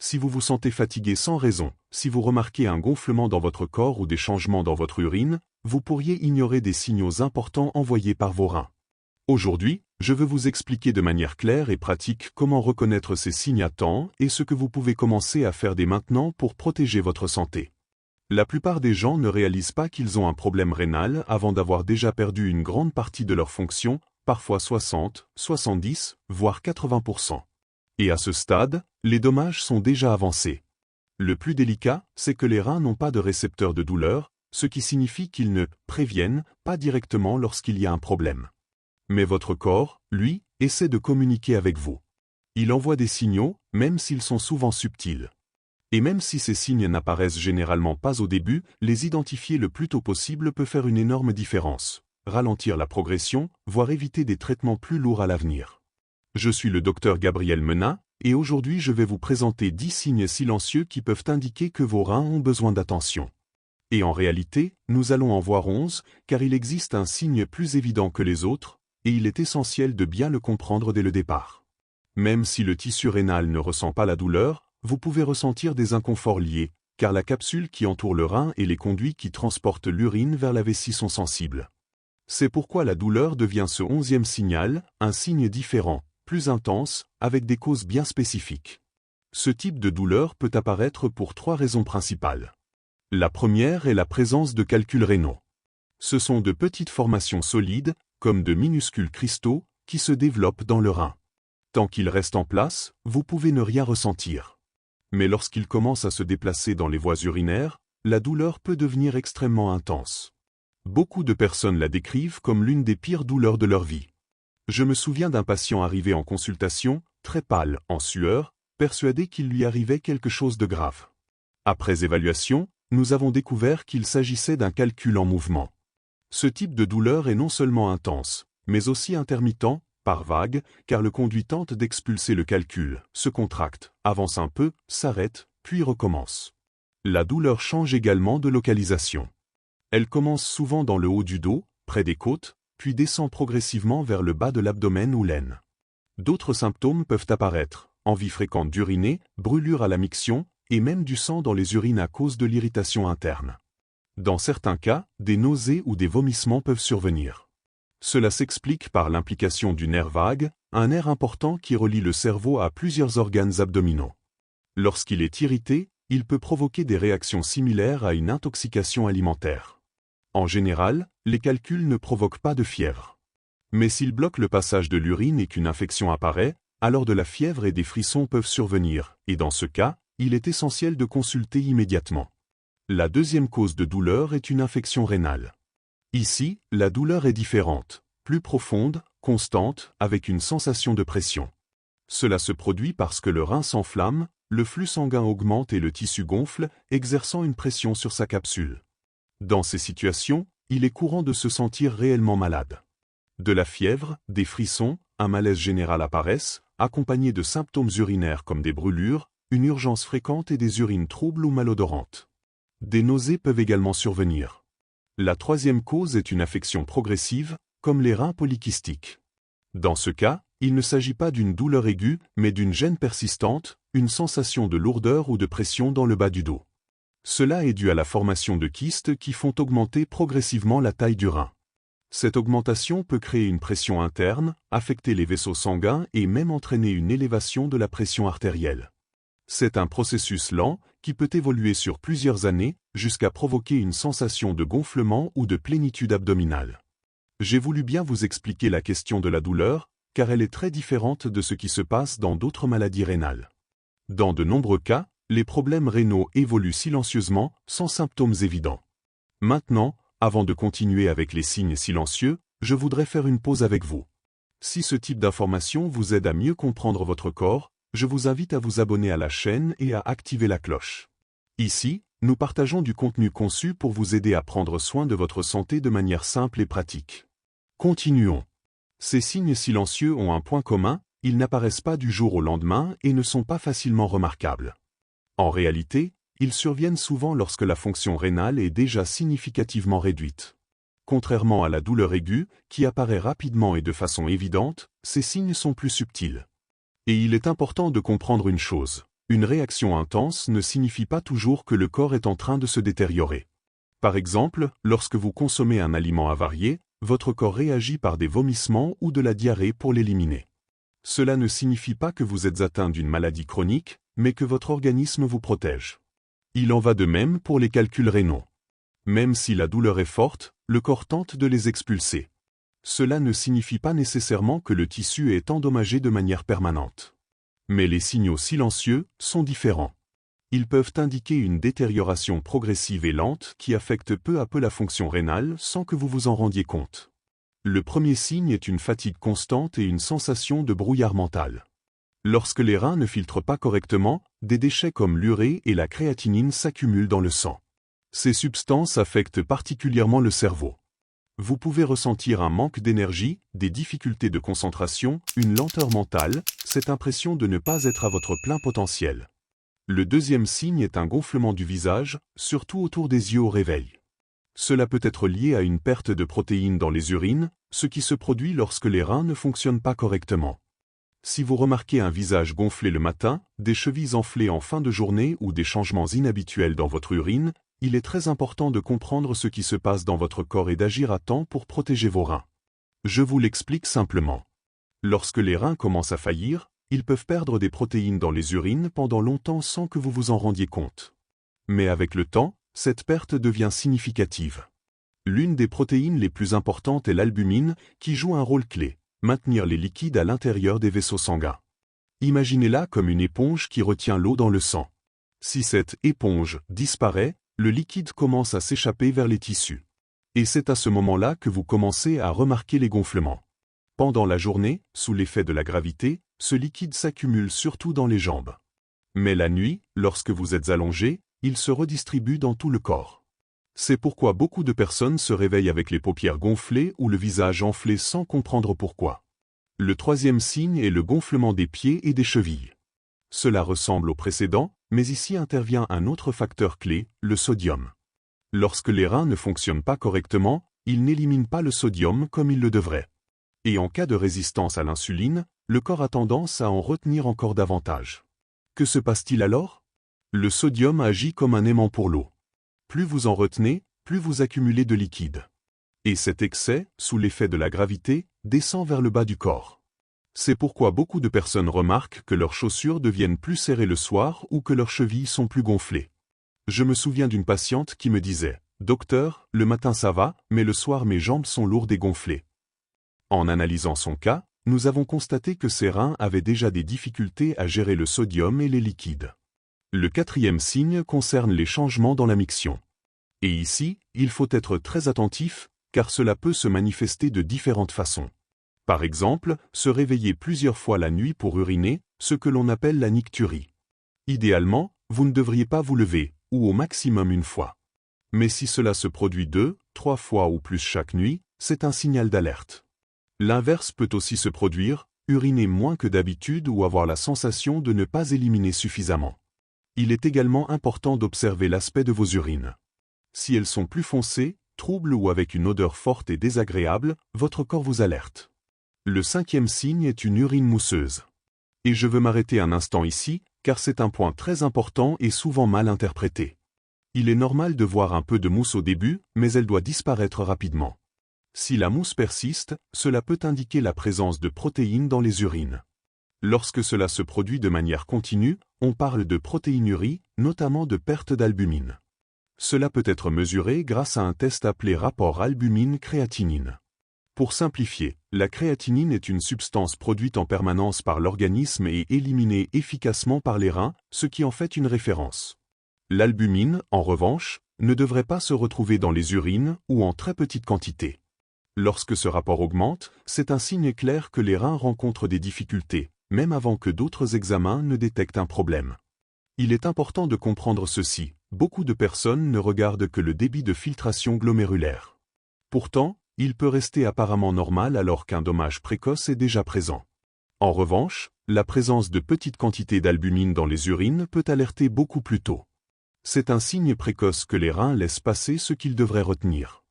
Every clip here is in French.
Si vous vous sentez fatigué sans raison, si vous remarquez un gonflement dans votre corps ou des changements dans votre urine, vous pourriez ignorer des signaux importants envoyés par vos reins. Aujourd'hui, je veux vous expliquer de manière claire et pratique comment reconnaître ces signes à temps et ce que vous pouvez commencer à faire dès maintenant pour protéger votre santé. La plupart des gens ne réalisent pas qu'ils ont un problème rénal avant d'avoir déjà perdu une grande partie de leur fonction, parfois 60, 70, voire 80%. Et à ce stade, les dommages sont déjà avancés. Le plus délicat, c'est que les reins n'ont pas de récepteurs de douleur, ce qui signifie qu'ils ne préviennent pas directement lorsqu'il y a un problème. Mais votre corps, lui, essaie de communiquer avec vous. Il envoie des signaux, même s'ils sont souvent subtils. Et même si ces signes n'apparaissent généralement pas au début, les identifier le plus tôt possible peut faire une énorme différence. Ralentir la progression, voire éviter des traitements plus lourds à l'avenir. Je suis le docteur Gabriel Menat, et aujourd'hui je vais vous présenter 10 signes silencieux qui peuvent indiquer que vos reins ont besoin d'attention. Et en réalité, nous allons en voir 11, car il existe un signe plus évident que les autres, et il est essentiel de bien le comprendre dès le départ. Même si le tissu rénal ne ressent pas la douleur, vous pouvez ressentir des inconforts liés, car la capsule qui entoure le rein et les conduits qui transportent l'urine vers la vessie sont sensibles. C'est pourquoi la douleur devient ce 11e signal, un signe différent, plus intense, avec des causes bien spécifiques. Ce type de douleur peut apparaître pour 3 raisons principales. La première est la présence de calculs rénaux. Ce sont de petites formations solides, comme de minuscules cristaux, qui se développent dans le rein. Tant qu'ils restent en place, vous pouvez ne rien ressentir. Mais lorsqu'ils commencent à se déplacer dans les voies urinaires, la douleur peut devenir extrêmement intense. Beaucoup de personnes la décrivent comme l'une des pires douleurs de leur vie. Je me souviens d'un patient arrivé en consultation, très pâle, en sueur, persuadé qu'il lui arrivait quelque chose de grave. Après évaluation, nous avons découvert qu'il s'agissait d'un calcul en mouvement. Ce type de douleur est non seulement intense, mais aussi intermittent, par vagues, car le conduit tente d'expulser le calcul, se contracte, avance un peu, s'arrête, puis recommence. La douleur change également de localisation. Elle commence souvent dans le haut du dos, près des côtes, puis descend progressivement vers le bas de l'abdomen ou l'aine. D'autres symptômes peuvent apparaître, envie fréquente d'uriner, brûlure à la miction, et même du sang dans les urines à cause de l'irritation interne. Dans certains cas, des nausées ou des vomissements peuvent survenir. Cela s'explique par l'implication du nerf vague, un nerf important qui relie le cerveau à plusieurs organes abdominaux. Lorsqu'il est irrité, il peut provoquer des réactions similaires à une intoxication alimentaire. En général, les calculs ne provoquent pas de fièvre. Mais s'ils bloquent le passage de l'urine et qu'une infection apparaît, alors de la fièvre et des frissons peuvent survenir, et dans ce cas, il est essentiel de consulter immédiatement. La deuxième cause de douleur est une infection rénale. Ici, la douleur est différente, plus profonde, constante, avec une sensation de pression. Cela se produit parce que le rein s'enflamme, le flux sanguin augmente et le tissu gonfle, exerçant une pression sur sa capsule. Dans ces situations, il est courant de se sentir réellement malade. De la fièvre, des frissons, un malaise général apparaissent, accompagnés de symptômes urinaires comme des brûlures, une urgence fréquente et des urines troubles ou malodorantes. Des nausées peuvent également survenir. La troisième cause est une affection progressive, comme les reins polykystiques. Dans ce cas, il ne s'agit pas d'une douleur aiguë, mais d'une gêne persistante, une sensation de lourdeur ou de pression dans le bas du dos. Cela est dû à la formation de kystes qui font augmenter progressivement la taille du rein. Cette augmentation peut créer une pression interne, affecter les vaisseaux sanguins et même entraîner une élévation de la pression artérielle. C'est un processus lent qui peut évoluer sur plusieurs années jusqu'à provoquer une sensation de gonflement ou de plénitude abdominale. J'ai voulu bien vous expliquer la question de la douleur, car elle est très différente de ce qui se passe dans d'autres maladies rénales. Dans de nombreux cas, les problèmes rénaux évoluent silencieusement, sans symptômes évidents. Maintenant, avant de continuer avec les signes silencieux, je voudrais faire une pause avec vous. Si ce type d'information vous aide à mieux comprendre votre corps, je vous invite à vous abonner à la chaîne et à activer la cloche. Ici, nous partageons du contenu conçu pour vous aider à prendre soin de votre santé de manière simple et pratique. Continuons. Ces signes silencieux ont un point commun, ils n'apparaissent pas du jour au lendemain et ne sont pas facilement remarquables. En réalité, ils surviennent souvent lorsque la fonction rénale est déjà significativement réduite. Contrairement à la douleur aiguë, qui apparaît rapidement et de façon évidente, ces signes sont plus subtils. Et il est important de comprendre une chose. Une réaction intense ne signifie pas toujours que le corps est en train de se détériorer. Par exemple, lorsque vous consommez un aliment avarié, votre corps réagit par des vomissements ou de la diarrhée pour l'éliminer. Cela ne signifie pas que vous êtes atteint d'une maladie chronique, mais que votre organisme vous protège. Il en va de même pour les calculs rénaux. Même si la douleur est forte, le corps tente de les expulser. Cela ne signifie pas nécessairement que le tissu est endommagé de manière permanente. Mais les signaux silencieux sont différents. Ils peuvent indiquer une détérioration progressive et lente qui affecte peu à peu la fonction rénale sans que vous vous en rendiez compte. Le premier signe est une fatigue constante et une sensation de brouillard mental. Lorsque les reins ne filtrent pas correctement, des déchets comme l'urée et la créatinine s'accumulent dans le sang. Ces substances affectent particulièrement le cerveau. Vous pouvez ressentir un manque d'énergie, des difficultés de concentration, une lenteur mentale, cette impression de ne pas être à votre plein potentiel. Le deuxième signe est un gonflement du visage, surtout autour des yeux au réveil. Cela peut être lié à une perte de protéines dans les urines, ce qui se produit lorsque les reins ne fonctionnent pas correctement. Si vous remarquez un visage gonflé le matin, des chevilles enflées en fin de journée ou des changements inhabituels dans votre urine, il est très important de comprendre ce qui se passe dans votre corps et d'agir à temps pour protéger vos reins. Je vous l'explique simplement. Lorsque les reins commencent à faillir, ils peuvent perdre des protéines dans les urines pendant longtemps sans que vous vous en rendiez compte. Mais avec le temps, cette perte devient significative. L'une des protéines les plus importantes est l'albumine, qui joue un rôle clé, maintenir les liquides à l'intérieur des vaisseaux sanguins. Imaginez-la comme une éponge qui retient l'eau dans le sang. Si cette éponge disparaît, le liquide commence à s'échapper vers les tissus. Et c'est à ce moment-là que vous commencez à remarquer les gonflements. Pendant la journée, sous l'effet de la gravité, ce liquide s'accumule surtout dans les jambes. Mais la nuit, lorsque vous êtes allongé, il se redistribue dans tout le corps. C'est pourquoi beaucoup de personnes se réveillent avec les paupières gonflées ou le visage enflé sans comprendre pourquoi. Le troisième signe est le gonflement des pieds et des chevilles. Cela ressemble au précédent, mais ici intervient un autre facteur clé, le sodium. Lorsque les reins ne fonctionnent pas correctement, ils n'éliminent pas le sodium comme ils le devraient. Et en cas de résistance à l'insuline, le corps a tendance à en retenir encore davantage. Que se passe-t-il alors? Le sodium agit comme un aimant pour l'eau. Plus vous en retenez, plus vous accumulez de liquide. Et cet excès, sous l'effet de la gravité, descend vers le bas du corps. C'est pourquoi beaucoup de personnes remarquent que leurs chaussures deviennent plus serrées le soir ou que leurs chevilles sont plus gonflées. Je me souviens d'une patiente qui me disait « Docteur, le matin ça va, mais le soir mes jambes sont lourdes et gonflées ». En analysant son cas, nous avons constaté que ses reins avaient déjà des difficultés à gérer le sodium et les liquides. Le quatrième signe concerne les changements dans la miction. Et ici, il faut être très attentif, car cela peut se manifester de différentes façons. Par exemple, se réveiller plusieurs fois la nuit pour uriner, ce que l'on appelle la nicturie. Idéalement, vous ne devriez pas vous lever, ou au maximum une fois. Mais si cela se produit 2, 3 fois ou plus chaque nuit, c'est un signal d'alerte. L'inverse peut aussi se produire, uriner moins que d'habitude ou avoir la sensation de ne pas éliminer suffisamment. Il est également important d'observer l'aspect de vos urines. Si elles sont plus foncées, troubles ou avec une odeur forte et désagréable, votre corps vous alerte. Le cinquième signe est une urine mousseuse. Et je veux m'arrêter un instant ici, car c'est un point très important et souvent mal interprété. Il est normal de voir un peu de mousse au début, mais elle doit disparaître rapidement. Si la mousse persiste, cela peut indiquer la présence de protéines dans les urines. Lorsque cela se produit de manière continue, on parle de protéinurie, notamment de perte d'albumine. Cela peut être mesuré grâce à un test appelé rapport albumine-créatinine. Pour simplifier, la créatinine est une substance produite en permanence par l'organisme et éliminée efficacement par les reins, ce qui en fait une référence. L'albumine, en revanche, ne devrait pas se retrouver dans les urines ou en très petite quantité. Lorsque ce rapport augmente, c'est un signe clair que les reins rencontrent des difficultés, même avant que d'autres examens ne détectent un problème. Il est important de comprendre ceci, beaucoup de personnes ne regardent que le débit de filtration glomérulaire. Pourtant, il peut rester apparemment normal alors qu'un dommage précoce est déjà présent. En revanche, la présence de petites quantités d'albumine dans les urines peut alerter beaucoup plus tôt. C'est un signe précoce que les reins laissent passer ce qu'ils devraient retenir.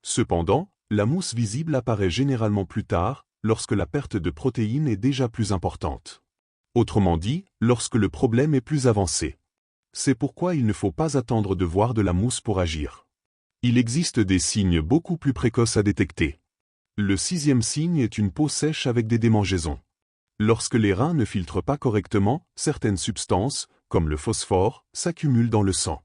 Cependant, la mousse visible apparaît généralement plus tard, lorsque la perte de protéines est déjà plus importante. Autrement dit, lorsque le problème est plus avancé. C'est pourquoi il ne faut pas attendre de voir de la mousse pour agir. Il existe des signes beaucoup plus précoces à détecter. Le 6e signe est une peau sèche avec des démangeaisons. Lorsque les reins ne filtrent pas correctement, certaines substances, comme le phosphore, s'accumulent dans le sang.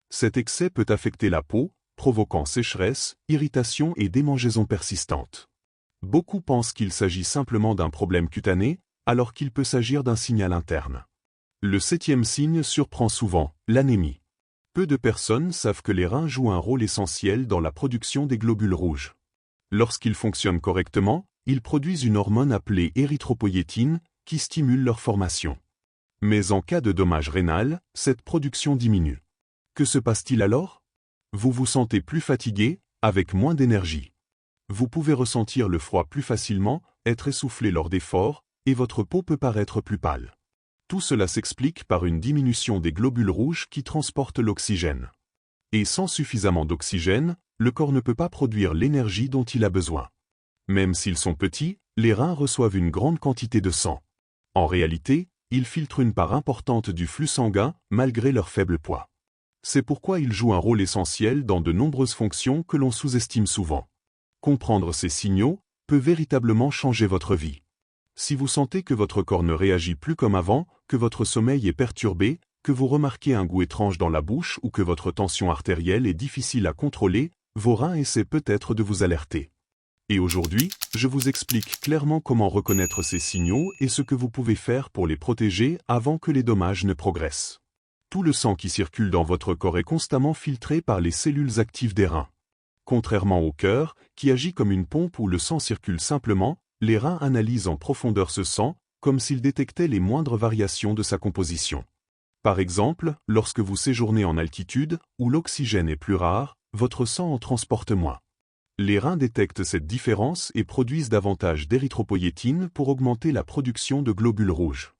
Cet excès peut affecter la peau, provoquant sécheresse, irritation et démangeaisons persistantes. Beaucoup pensent qu'il s'agit simplement d'un problème cutané, alors qu'il peut s'agir d'un signal interne. Le 7e signe surprend souvent, l'anémie. Peu de personnes savent que les reins jouent un rôle essentiel dans la production des globules rouges. Lorsqu'ils fonctionnent correctement, ils produisent une hormone appelée érythropoïétine qui stimule leur formation. Mais en cas de dommage rénal, cette production diminue. Que se passe-t-il alors? Vous vous sentez plus fatigué, avec moins d'énergie. Vous pouvez ressentir le froid plus facilement, être essoufflé lors d'efforts, et votre peau peut paraître plus pâle. Tout cela s'explique par une diminution des globules rouges qui transportent l'oxygène. Et sans suffisamment d'oxygène, le corps ne peut pas produire l'énergie dont il a besoin. Même s'ils sont petits, les reins reçoivent une grande quantité de sang. En réalité, ils filtrent une part importante du flux sanguin, malgré leur faible poids. C'est pourquoi ils jouent un rôle essentiel dans de nombreuses fonctions que l'on sous-estime souvent. Comprendre ces signaux peut véritablement changer votre vie. Si vous sentez que votre corps ne réagit plus comme avant, que votre sommeil est perturbé, que vous remarquez un goût étrange dans la bouche ou que votre tension artérielle est difficile à contrôler, vos reins essaient peut-être de vous alerter. Et aujourd'hui, je vous explique clairement comment reconnaître ces signaux et ce que vous pouvez faire pour les protéger avant que les dommages ne progressent. Tout le sang qui circule dans votre corps est constamment filtré par les cellules actives des reins. Contrairement au cœur, qui agit comme une pompe où le sang circule simplement, les reins analysent en profondeur ce sang, comme s'ils détectaient les moindres variations de sa composition. Par exemple, lorsque vous séjournez en altitude, où l'oxygène est plus rare, votre sang en transporte moins. Les reins détectent cette différence et produisent davantage d'érythropoïétine pour augmenter la production de globules rouges.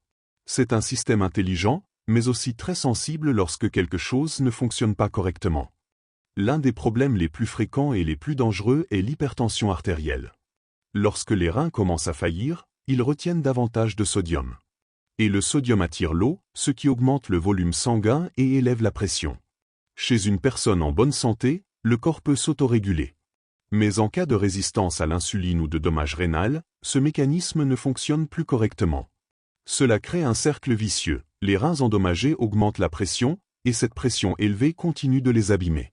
C'est un système intelligent, mais aussi très sensible lorsque quelque chose ne fonctionne pas correctement. L'un des problèmes les plus fréquents et les plus dangereux est l'hypertension artérielle. Lorsque les reins commencent à faillir, ils retiennent davantage de sodium. Et le sodium attire l'eau, ce qui augmente le volume sanguin et élève la pression. Chez une personne en bonne santé, le corps peut s'autoréguler. Mais en cas de résistance à l'insuline ou de dommage rénal, ce mécanisme ne fonctionne plus correctement. Cela crée un cercle vicieux, les reins endommagés augmentent la pression, et cette pression élevée continue de les abîmer.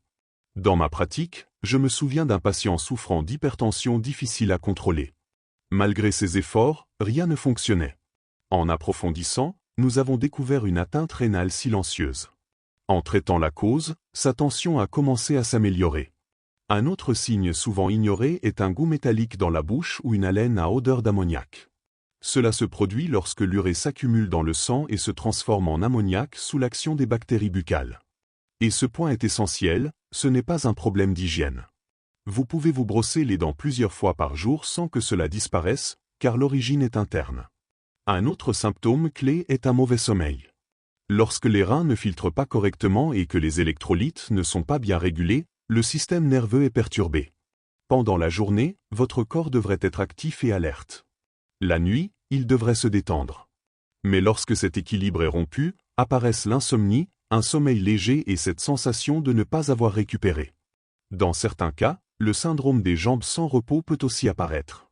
Dans ma pratique, je me souviens d'un patient souffrant d'hypertension difficile à contrôler. Malgré ses efforts, rien ne fonctionnait. En approfondissant, nous avons découvert une atteinte rénale silencieuse. En traitant la cause, sa tension a commencé à s'améliorer. Un autre signe souvent ignoré est un goût métallique dans la bouche ou une haleine à odeur d'ammoniac. Cela se produit lorsque l'urée s'accumule dans le sang et se transforme en ammoniac sous l'action des bactéries buccales. Et ce point est essentiel, ce n'est pas un problème d'hygiène. Vous pouvez vous brosser les dents plusieurs fois par jour sans que cela disparaisse, car l'origine est interne. Un autre symptôme clé est un mauvais sommeil. Lorsque les reins ne filtrent pas correctement et que les électrolytes ne sont pas bien régulés, le système nerveux est perturbé. Pendant la journée, votre corps devrait être actif et alerte. La nuit, il devrait se détendre. Mais lorsque cet équilibre est rompu, apparaissent l'insomnie, un sommeil léger et cette sensation de ne pas avoir récupéré. Dans certains cas, le syndrome des jambes sans repos peut aussi apparaître.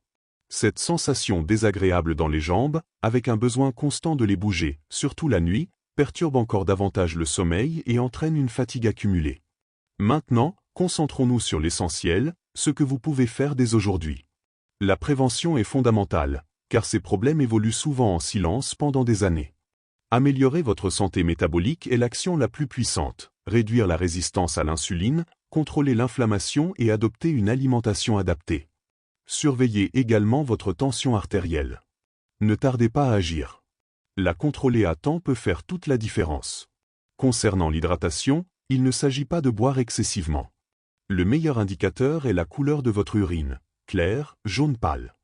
Cette sensation désagréable dans les jambes, avec un besoin constant de les bouger, surtout la nuit, perturbe encore davantage le sommeil et entraîne une fatigue accumulée. Maintenant, concentrons-nous sur l'essentiel, ce que vous pouvez faire dès aujourd'hui. La prévention est fondamentale, car ces problèmes évoluent souvent en silence pendant des années. Améliorer votre santé métabolique est l'action la plus puissante, réduire la résistance à l'insuline, contrôler l'inflammation et adopter une alimentation adaptée. Surveillez également votre tension artérielle. Ne tardez pas à agir. La contrôler à temps peut faire toute la différence. Concernant l'hydratation, il ne s'agit pas de boire excessivement. Le meilleur indicateur est la couleur de votre urine, claire, jaune pâle.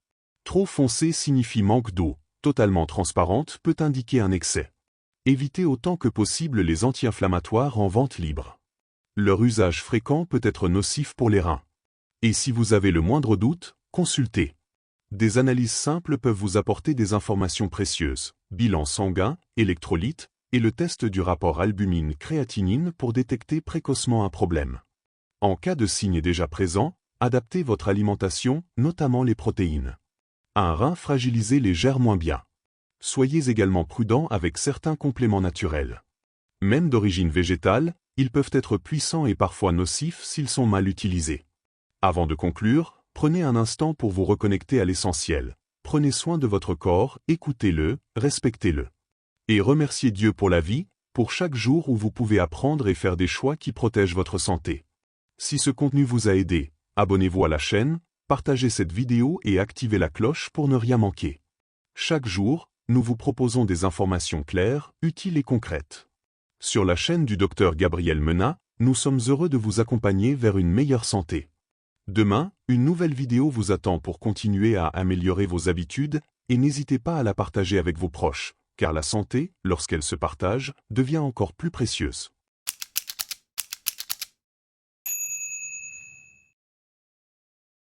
Trop foncé signifie manque d'eau, totalement transparente peut indiquer un excès. Évitez autant que possible les anti-inflammatoires en vente libre. Leur usage fréquent peut être nocif pour les reins. Et si vous avez le moindre doute, consultez. Des analyses simples peuvent vous apporter des informations précieuses, bilan sanguin, électrolytes, et le test du rapport albumine-créatinine pour détecter précocement un problème. En cas de signes déjà présents, adaptez votre alimentation, notamment les protéines. Un rein fragilisé les gère moins bien. Soyez également prudent avec certains compléments naturels. Même d'origine végétale, ils peuvent être puissants et parfois nocifs s'ils sont mal utilisés. Avant de conclure, prenez un instant pour vous reconnecter à l'essentiel. Prenez soin de votre corps, écoutez-le, respectez-le. Et remerciez Dieu pour la vie, pour chaque jour où vous pouvez apprendre et faire des choix qui protègent votre santé. Si ce contenu vous a aidé, abonnez-vous à la chaîne, partagez cette vidéo et activez la cloche pour ne rien manquer. Chaque jour, nous vous proposons des informations claires, utiles et concrètes. Sur la chaîne du Dr Gabriel Menat, nous sommes heureux de vous accompagner vers une meilleure santé. Demain, une nouvelle vidéo vous attend pour continuer à améliorer vos habitudes et n'hésitez pas à la partager avec vos proches, car la santé, lorsqu'elle se partage, devient encore plus précieuse.